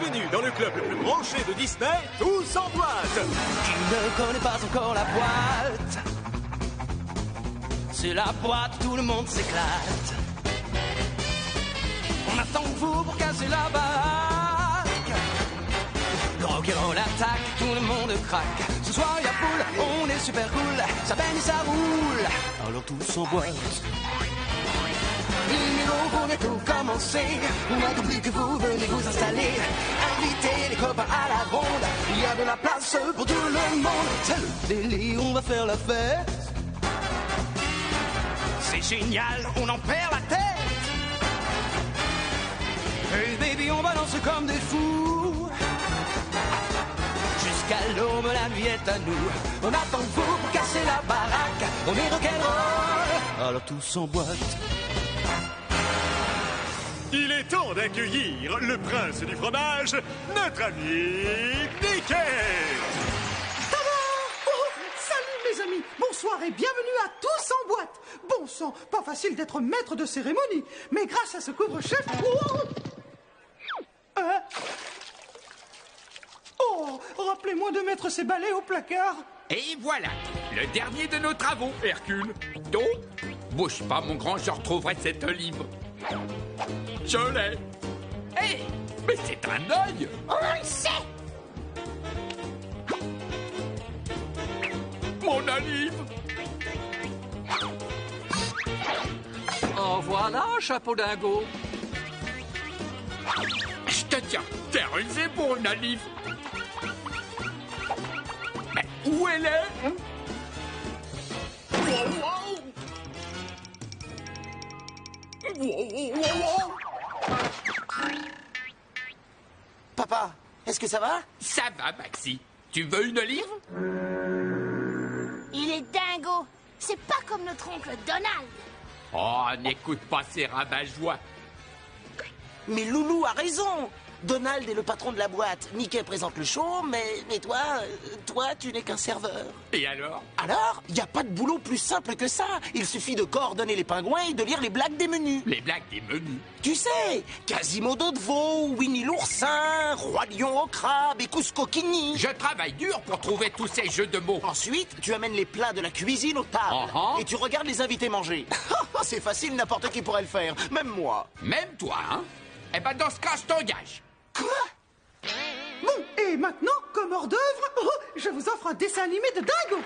Bienvenue dans le club le plus branché de Disney, tous en boîte. Qui ne connaît pas encore la boîte? C'est la boîte, tout le monde s'éclate. On attend vous pour casser la baraque. Le rock'n'roll attaque, tout le monde craque. Ce soir y a foule, on est super cool. Ça baigne et ça roule, alors tous en boîte. Numéro pour bientôt commencer. On a compris que vous venez vous installer. Invitez les copains à la ronde. Il y a de la place pour tout le monde. C'est le délire, on va faire la fête. C'est génial, on en perd la tête. Hey baby, on va danser comme des fous. Jusqu'à l'aube, la nuit est à nous. On attend vous pour casser la baraque. On est rock'n'roll, alors tous en boîte. Il est temps d'accueillir le prince du fromage, notre ami Mickey. Salut mes amis, bonsoir et bienvenue à tous en boîte. Bon sang, pas facile d'être maître de cérémonie, mais grâce à ce couvre-chef... Oh, rappelez-moi de mettre ces balais au placard. Et voilà, le dernier de nos travaux, Hercule. Donc, bouge pas mon grand, je retrouverai cet livre. Je l'ai. Hé, mais c'est un œil. On le sait. Mon olive. En voilà, chapeau dingo. Je te tiens, t'es rusé pour une olive. Mais où elle est? Papa, est-ce que ça va? Ça va, Maxi. Tu veux une olive? Il est dingo. C'est pas comme notre oncle Donald. Oh, n'écoute pas ces rabat-joie. Mais Loulou a raison. Donald est le patron de la boîte. Mickey présente le show, mais toi, tu n'es qu'un serveur. Et alors? Alors, il n'y a pas de boulot plus simple que ça. Il suffit de coordonner les pingouins et de lire les blagues des menus. Les blagues des menus. Tu sais, Quasimodo de veau, Winnie l'oursin, Roi Lion au crabe et Cusco Kini. Je travaille dur pour trouver tous ces jeux de mots. Ensuite, tu amènes les plats de la cuisine aux tables. Et tu regardes les invités manger. C'est facile, n'importe qui pourrait le faire, même moi. Même toi, hein? Eh ben dans ce cas, je t'engage. Quoi? Bon, et maintenant, comme hors d'œuvre, je vous offre un dessin animé de dingo.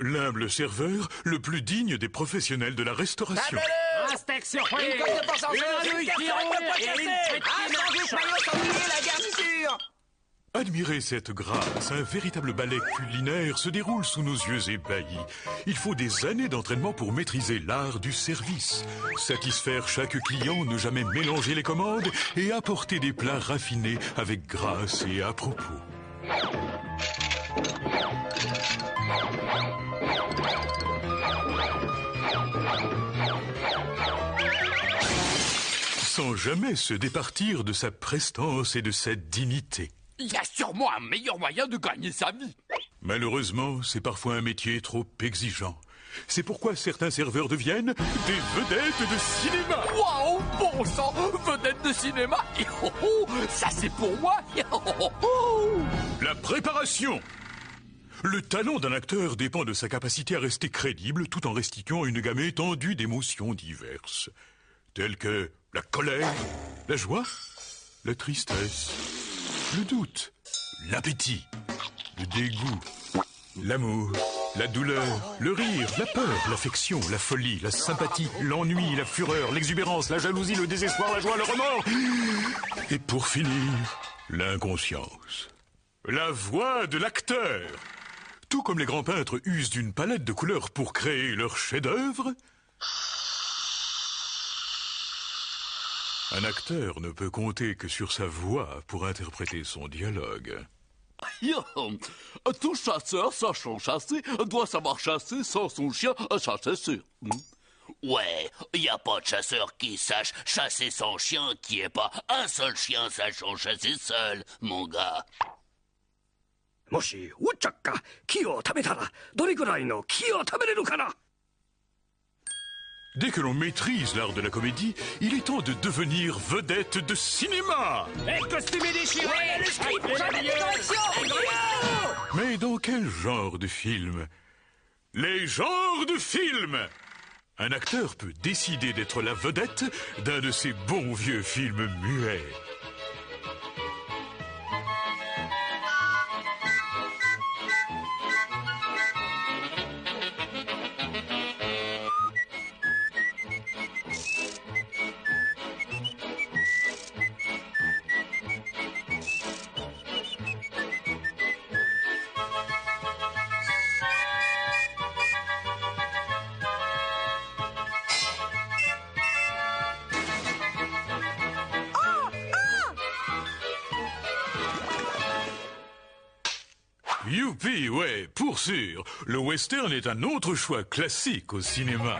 L'humble serveur, le plus digne des professionnels de la restauration. Un steak surprise. Une coque de porc sans Une sauce, andouille une qui casserole roule de pois et une cassés, friture un sandwich maillot sans oublier la garniture. Admirez cette grâce, un véritable ballet culinaire se déroule sous nos yeux ébahis. Il faut des années d'entraînement pour maîtriser l'art du service, satisfaire chaque client, ne jamais mélanger les commandes et apporter des plats raffinés avec grâce et à propos. Sans jamais se départir de sa prestance et de sa dignité. Il y a sûrement un meilleur moyen de gagner sa vie. Malheureusement, c'est parfois un métier trop exigeant. C'est pourquoi certains serveurs deviennent des vedettes de cinéma. Waouh, bon sang, vedette de cinéma. Ça c'est pour moi. La préparation. Le talent d'un acteur dépend de sa capacité à rester crédible tout en restituant une gamme étendue d'émotions diverses, telles que la colère, la joie, la tristesse, le doute, l'appétit, le dégoût, l'amour, la douleur, le rire, la peur, l'affection, la folie, la sympathie, l'ennui, la fureur, l'exubérance, la jalousie, le désespoir, la joie, le remords. Et pour finir, l'inconscience. La voix de l'acteur. Tout comme les grands peintres usent d'une palette de couleurs pour créer leur chef-d'œuvre, un acteur ne peut compter que sur sa voix pour interpréter son dialogue. Tout chasseur sachant chasser doit savoir chasser sans son chien ça c'est sûr. Ouais, y a pas de chasseur qui sache chasser son chien qui est pas un seul chien sachant chasser seul, mon gars. もしウッチャッカ木を食べたらどれくらいの木を食べれるかな。 Dès que l'on maîtrise l'art de la comédie, il est temps de devenir vedette de cinéma. Les costumes déchirés. Le script, j'en ai des corrections. Mais dans quel genre de film? Les genres de films! Un acteur peut décider d'être la vedette d'un de ces bons vieux films muets. Youpi, ouais, pour sûr. Le western est un autre choix classique au cinéma.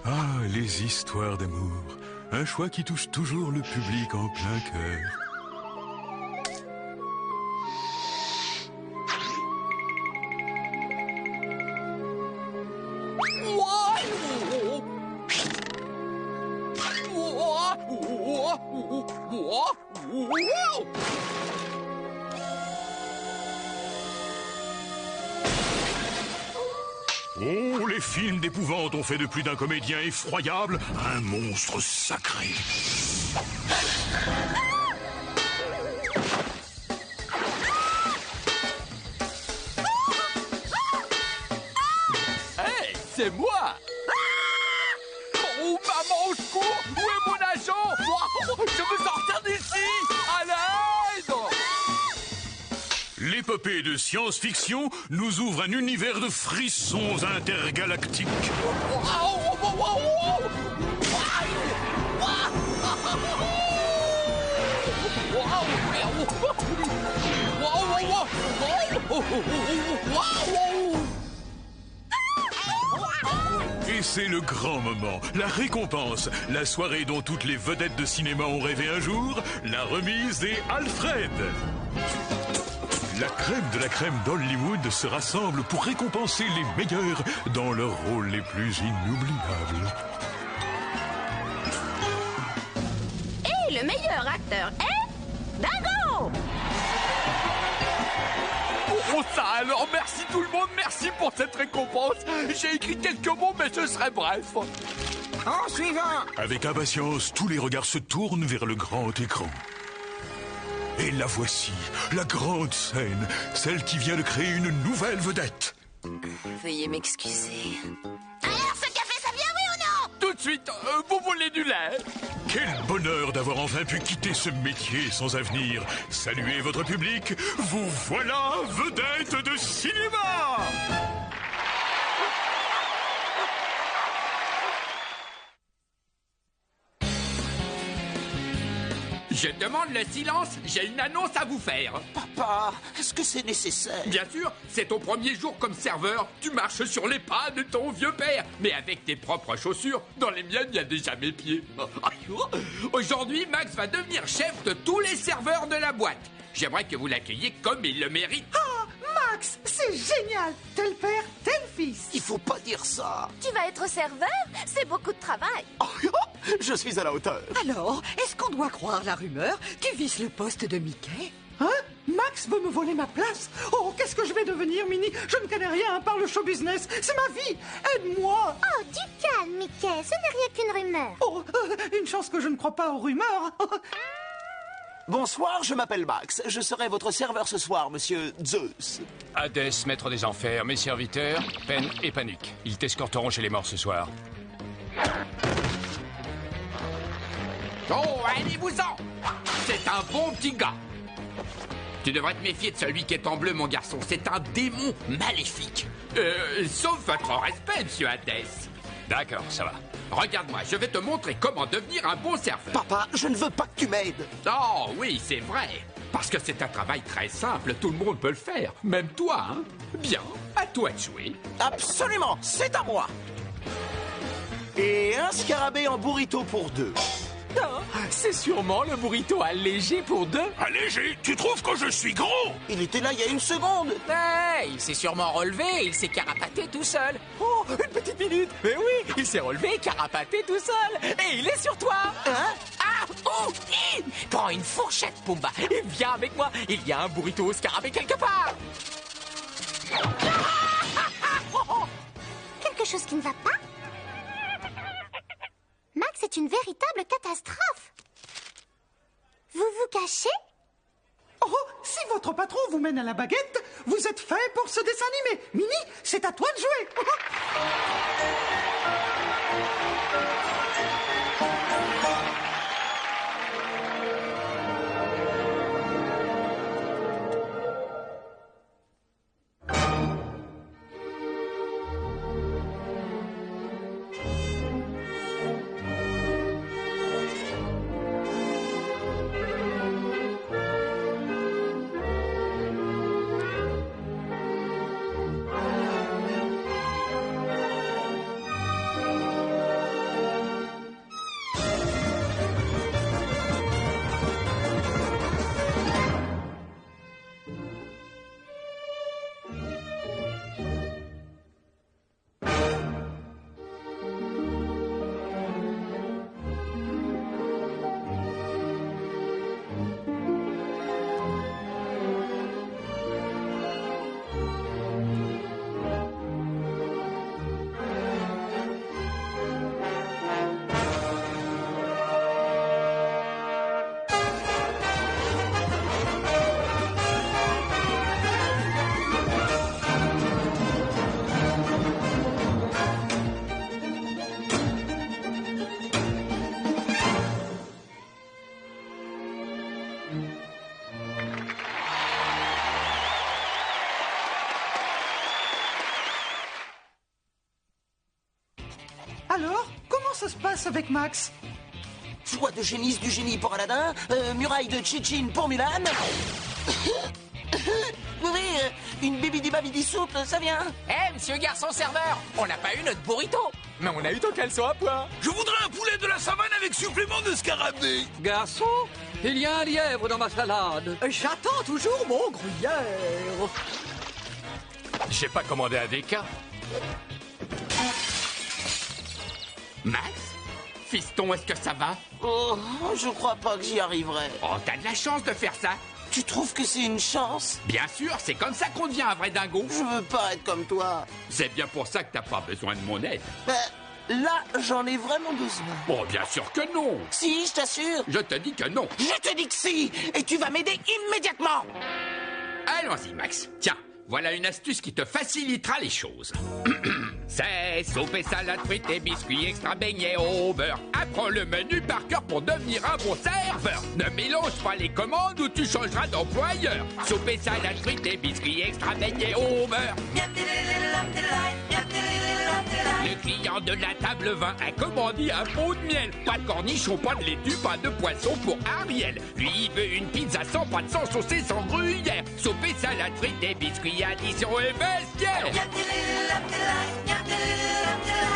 Ah, les histoires d'amour. Un choix qui touche toujours le public en plein cœur. Oh, les films d'épouvante ont fait de plus d'un comédien effroyable un monstre sacré. Hey, c'est moi! Oh, maman, au secours! Où est mon agent? Je veux sortir d'ici! À l'aide! L'épopée de science-fiction nous ouvre un univers de frissons intergalactiques. Et c'est le grand moment, la récompense, la soirée dont toutes les vedettes de cinéma ont rêvé un jour, la remise des Alfred. La crème de la crème d'Hollywood se rassemble pour récompenser les meilleurs dans leurs rôles les plus inoubliables. Et le meilleur acteur est... Dingo! Oh ça alors, merci tout le monde, merci pour cette récompense. J'ai écrit quelques mots, mais ce serait bref. En suivant. Avec impatience, tous les regards se tournent vers le grand écran. Et la voici, la grande scène, celle qui vient de créer une nouvelle vedette. Veuillez m'excuser. Alors, ce café, ça vient, oui ou non? Tout de suite, vous voulez du lait? Quel bonheur d'avoir enfin pu quitter ce métier sans avenir. Saluez votre public, vous voilà vedette de cinéma! Je demande le silence, j'ai une annonce à vous faire. Papa, est-ce que c'est nécessaire? Bien sûr, c'est ton premier jour comme serveur. Tu marches sur les pas de ton vieux père, mais avec tes propres chaussures. Dans les miennes, il y a déjà mes pieds. Aujourd'hui, Max va devenir chef de tous les serveurs de la boîte. J'aimerais que vous l'accueilliez comme il le mérite. Ah, Max, c'est génial! Tel père, tel fils. Il faut pas dire ça. Tu vas être serveur? C'est beaucoup de travail. Je suis à la hauteur. Alors, est-ce qu'on doit croire la rumeur qui vise le poste de Mickey? Hein? Max veut me voler ma place? Oh, qu'est-ce que je vais devenir, Minnie? Je ne connais rien à part le show business. C'est ma vie. Aide-moi. Oh, du calme, Mickey. Ce n'est rien qu'une rumeur. Oh, une chance que je ne crois pas aux rumeurs. Bonsoir, je m'appelle Max. Je serai votre serveur ce soir, monsieur Zeus. Hadès, maître des enfers, mes serviteurs, Pen et Panique. Ils t'escorteront chez les morts ce soir. Oh, allez-vous-en! C'est un bon petit gars. Tu devrais te méfier de celui qui est en bleu, mon garçon. C'est un démon maléfique. Sauf votre respect, monsieur Hadès. D'accord, ça va. Regarde-moi, je vais te montrer comment devenir un bon serveur. Papa, je ne veux pas que tu m'aides. Oh oui, c'est vrai. Parce que c'est un travail très simple, tout le monde peut le faire. Même toi, hein. Bien, à toi de jouer. Absolument, c'est à moi. Et un scarabée en burrito pour 2. C'est sûrement le burrito allégé pour 2. Allégé? Tu trouves que je suis gros? Il était là il y a 1 seconde. Hey, il s'est sûrement relevé et il s'est carapaté tout seul. Oh, une petite minute. Mais oui, il s'est relevé et carapaté tout seul. Et il est sur toi. Hein? Ah, oh, prends une fourchette, Pumba, et viens avec moi. Il y a un burrito au scarabée quelque part. Quelque chose qui ne va pas? Max est une véritable catastrophe. Vous vous cachez? Oh, si votre patron vous mène à la baguette, vous êtes fait pour ce dessin animé. Mini, c'est à toi de jouer. Alors, comment ça se passe avec Max? Joie de génisse du génie pour Aladdin, muraille de Tchétchine pour Mulan. Oui, une bibidi-babidi soupe, ça vient. Monsieur garçon serveur, on n'a pas eu notre burrito, mais on a eu ton caleçon à pois. Je voudrais un poulet de la savane avec supplément de scarabée. Garçon, il y a un lièvre dans ma salade. J'attends toujours mon gruyère. J'ai pas commandé un DK. Max? Fiston, est-ce que ça va? Oh, je crois pas que j'y arriverai. Oh, t'as de la chance de faire ça. Tu trouves que c'est une chance? Bien sûr, c'est comme ça qu'on devient un vrai dingo. Je veux pas être comme toi. C'est bien pour ça que t'as pas besoin de mon aide. Là, j'en ai vraiment besoin. Bon, bien sûr que non. Si, je t'assure. Je te dis que non. Je te dis que si. Et tu vas m'aider immédiatement. Allons-y, Max. Tiens, voilà une astuce qui te facilitera les choses. C'est soupe et salade, frites et biscuits extra beignets au beurre. Apprends le menu par cœur pour devenir un bon serveur. Ne mélange pas les commandes ou tu changeras d'employeur. Soupe et salade, frites et biscuits extra beignets au beurre. Le client de la table 20 a commandé un pot de miel. Pas de cornichons, pas de laitue, pas de poisson pour Ariel. Lui, il veut une pizza sans pâte, sans sauce et sans gruyère. Soupe et salade, frites et biscuits, addition et vestiaire.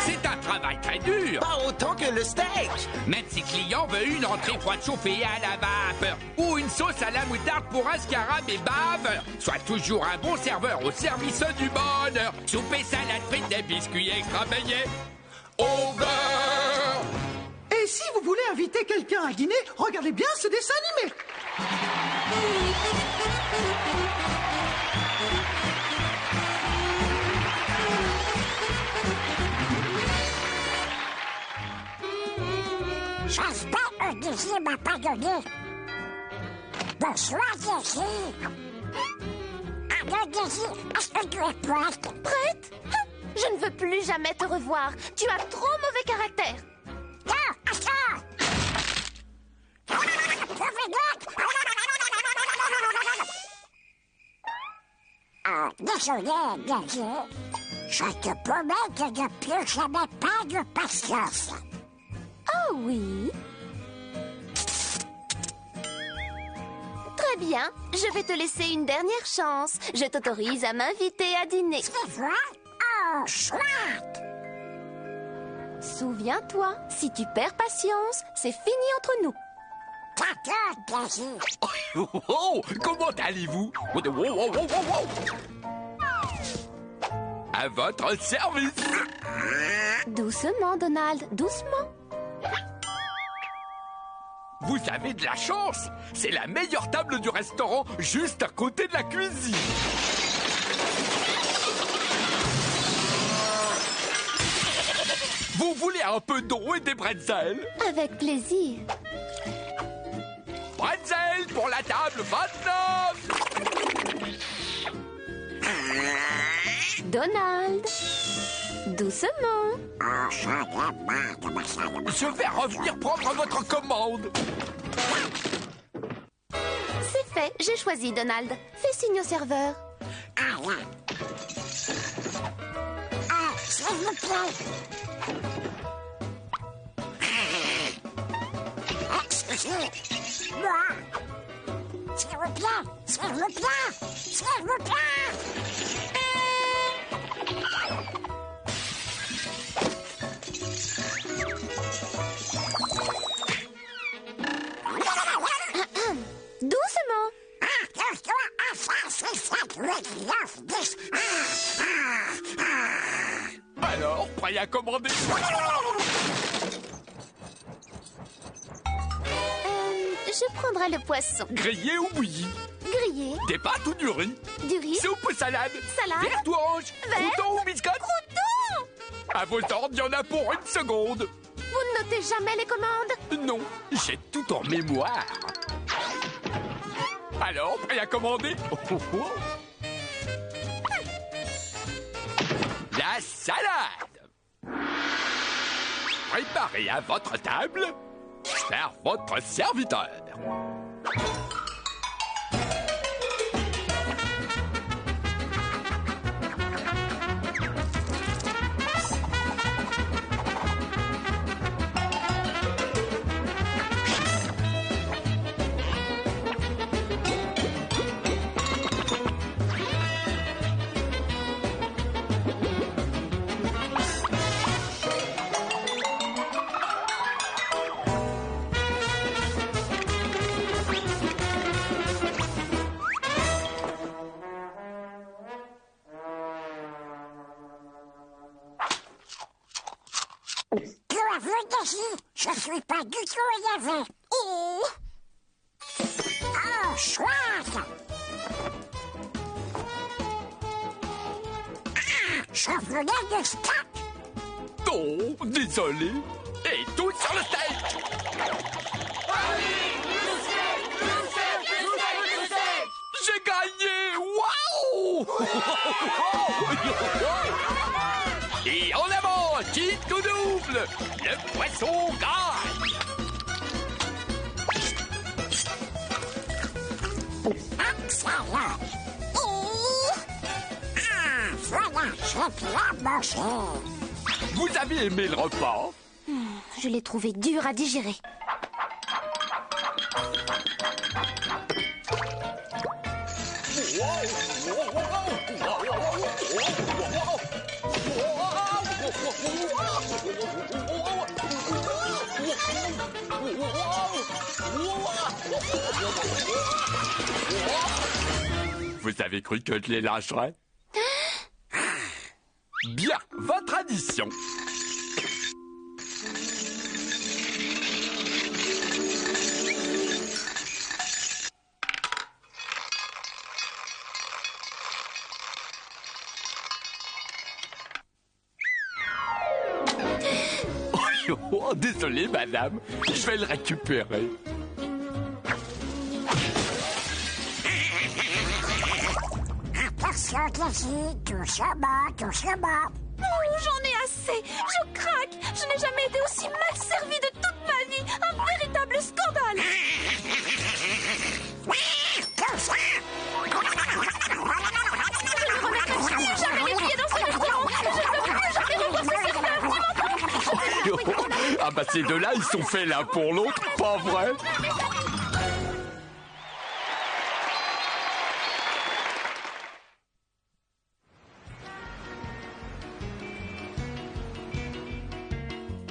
C'est un travail très dur. Pas autant que le steak. Même si client veut une entrée froide chauffée à la vapeur ou une sauce à la moutarde pour un scarabée baveur. Sois toujours un bon serveur au service du bonheur. Soupe et salade, frites et biscuits extra beignets au beurre. Et si vous voulez inviter quelqu'un à dîner, regardez bien ce dessin animé. J'espère que Dizzy m'a pas donné de choisir. Alors Dizzy, est-ce que tu es prête? Prête? Je ne veux plus jamais te revoir. Tu as trop mauvais caractère. Non, attends! Désolé, Dizzy. Je te promets que je ne plus jamais pas de patience. Oh oui. Très bien, je vais te laisser une dernière chance. Je t'autorise à m'inviter à dîner. C'est vrai? Oh, chouette! Souviens-toi, si tu perds patience, c'est fini entre nous. D'accord, Daisy. Oh, comment allez-vous? À votre service. Doucement, Donald, doucement. Vous avez de la chance. C'est la meilleure table du restaurant, juste à côté de la cuisine. Vous voulez un peu d'eau et des bretzels? Avec plaisir. Bretzel pour la table 29. Donald, doucement. Je vais revenir prendre votre commande. C'est fait, j'ai choisi, Donald. Fais signe au serveur. S'il vous plaît. Excusez-moi. S'il vous plaît, s'il vous plaît, s'il vous plaît. Doucement. 1, 2, 3, 4, 5, 6, 7, 8, 9, 10. Alors, prêt à commander? Je prendrai le poisson. Grillé ou bouilli? Grillé. Des pâtes ou du riz? Du riz. Soupe ou salade? Salade. Vert ou orange? Vert. Crouton ou biscotte? Crouton. À vos ordres, il y en a pour 1 seconde. Vous ne notez jamais les commandes? Non, j'ai tout en mémoire. Alors, prêt à commander? La salade. Préparez à votre table par votre serviteur. Je suis pas du tout énervé. Oh, chouette. Je voulais du steak. Oh, désolé. Et tout sur le steak. J'ai gagné. Waouh. Et en avant, quitte au double, le poisson gagne. Excellent. Voilà, j'ai bien mangé. Vous avez aimé le repas? Je l'ai trouvé dur à digérer. Vous avez cru que je les lâcherais? Bien, votre addition. Oh, désolé, madame. Je vais le récupérer. Attention, Daisy, doucement, doucement. Oh, j'en ai assez. Je craque. Je n'ai jamais été aussi mal servie de toute ma vie. Un véritable scandale. Je ne remettrai jamais les pieds dans ce restaurant. Bah ces deux-là, ils sont faits l'un pour l'autre, pas vrai?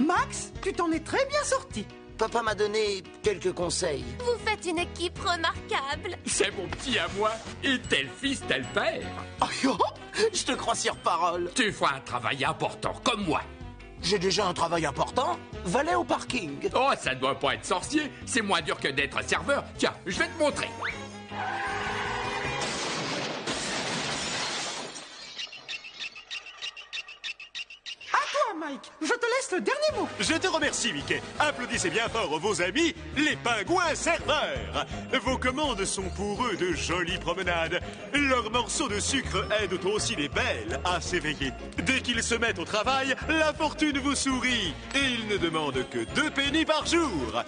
Max, tu t'en es très bien sorti. Papa m'a donné quelques conseils. Vous faites une équipe remarquable. C'est mon petit à moi, et tel fils, tel père. Je te crois sur parole. Tu feras un travail important, comme moi. J'ai déjà un travail important. Valet au parking. Oh, ça ne doit pas être sorcier. C'est moins dur que d'être serveur. Tiens, je vais te montrer. Mike, je te laisse le dernier mot. Je te remercie, Mickey. Applaudissez bien fort vos amis, les pingouins serveurs. Vos commandes sont pour eux de jolies promenades. Leurs morceaux de sucre aident aussi les belles à s'éveiller. Dès qu'ils se mettent au travail, la fortune vous sourit. Et ils ne demandent que 2 pennies par jour.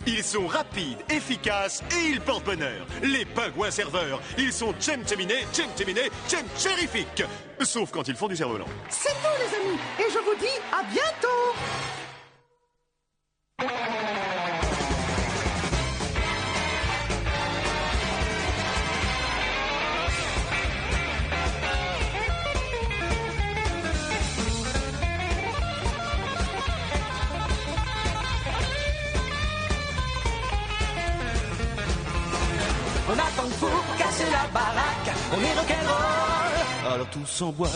Ils sont rapides, efficaces et ils portent bonheur. Les pingouins serveurs, ils sont tchem-tcheminés, tchem-tchérifiques. Sauf quand ils font du cerf-volant. C'est tout, les amis. Et je vous dis à bientôt. On attend pour casser la baraque, on est rock'n'roll. Alors tous en boîte.